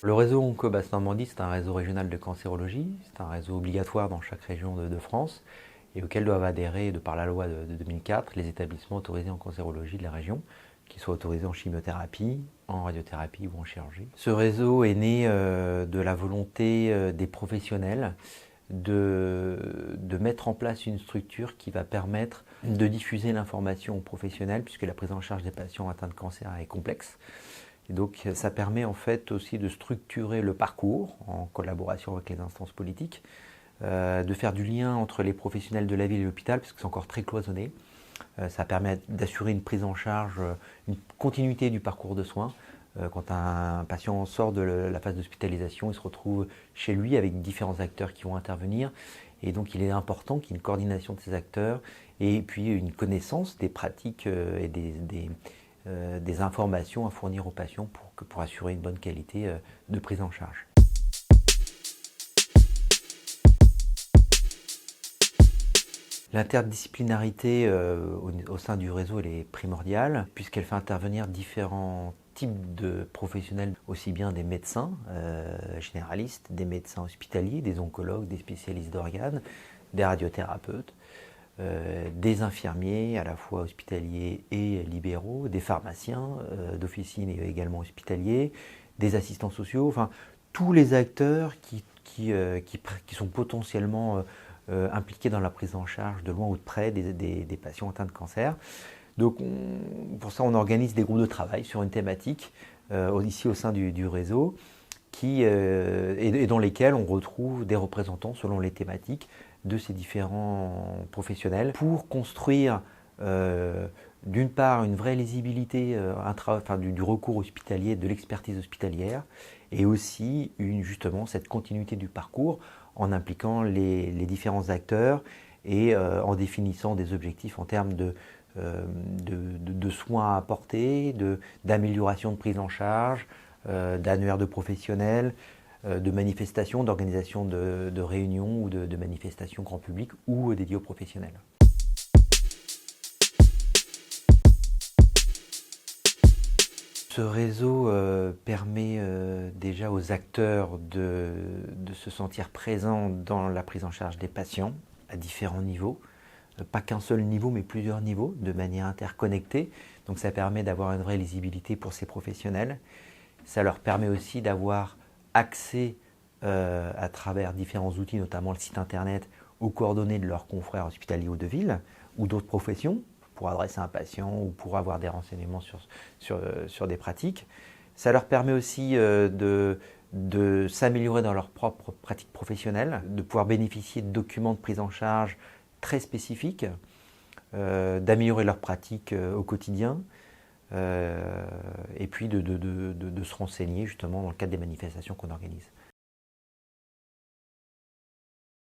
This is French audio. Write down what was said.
Le réseau Onco-Basse Normandie, c'est un réseau régional de cancérologie, c'est un réseau obligatoire dans chaque région de France et auquel doivent adhérer, de par la loi de 2004, les établissements autorisés en cancérologie de la région, qui soient autorisés en chimiothérapie, en radiothérapie ou en chirurgie. Ce réseau est né de la volonté des professionnels de mettre en place une structure qui va permettre de diffuser l'information aux professionnels, puisque la prise en charge des patients atteints de cancer est complexe. Et donc ça permet en fait aussi de structurer le parcours en collaboration avec les instances politiques, de faire du lien entre les professionnels de la ville et l'hôpital, parce que c'est encore très cloisonné. Ça permet d'assurer une prise en charge, une continuité du parcours de soins. Quand un patient sort de la phase d'hospitalisation, il se retrouve chez lui avec différents acteurs qui vont intervenir. Et donc il est important qu'il y ait une coordination de ces acteurs et puis une connaissance des pratiques et des informations à fournir aux patients pour assurer une bonne qualité de prise en charge. L'interdisciplinarité au sein du réseau elle est primordiale puisqu'elle fait intervenir différents types de professionnels, aussi bien des médecins généralistes, des médecins hospitaliers, des oncologues, des spécialistes d'organes, des radiothérapeutes, des infirmiers à la fois hospitaliers et libéraux, des pharmaciens d'officine et également hospitaliers, des assistants sociaux, enfin tous les acteurs qui sont potentiellement impliqués dans la prise en charge de loin ou de près des patients atteints de cancer. Donc pour ça on organise des groupes de travail sur une thématique ici au sein du réseau et dans lesquels on retrouve des représentants selon les thématiques de ces différents professionnels pour construire d'une part une vraie lisibilité du recours hospitalier, de l'expertise hospitalière et aussi justement cette continuité du parcours en impliquant les différents acteurs et en définissant des objectifs en termes de soins à apporter, d'amélioration de prise en charge, d'annuaires de professionnels, de manifestations, d'organisation de réunions ou de manifestations grand public ou dédiées aux professionnels. Ce réseau permet déjà aux acteurs de se sentir présents dans la prise en charge des patients à différents niveaux. Pas qu'un seul niveau, mais plusieurs niveaux, de manière interconnectée. Donc ça permet d'avoir une vraie lisibilité pour ces professionnels. Ça leur permet aussi d'avoir accès à travers différents outils, notamment le site internet, aux coordonnées de leurs confrères hospitaliers ou de ville, ou d'autres professions, pour adresser un patient ou pour avoir des renseignements sur des pratiques. Ça leur permet aussi de s'améliorer dans leurs propres pratiques professionnelles, de pouvoir bénéficier de documents de prise en charge très spécifiques, d'améliorer leurs pratiques au quotidien, et puis de se renseigner justement dans le cadre des manifestations qu'on organise.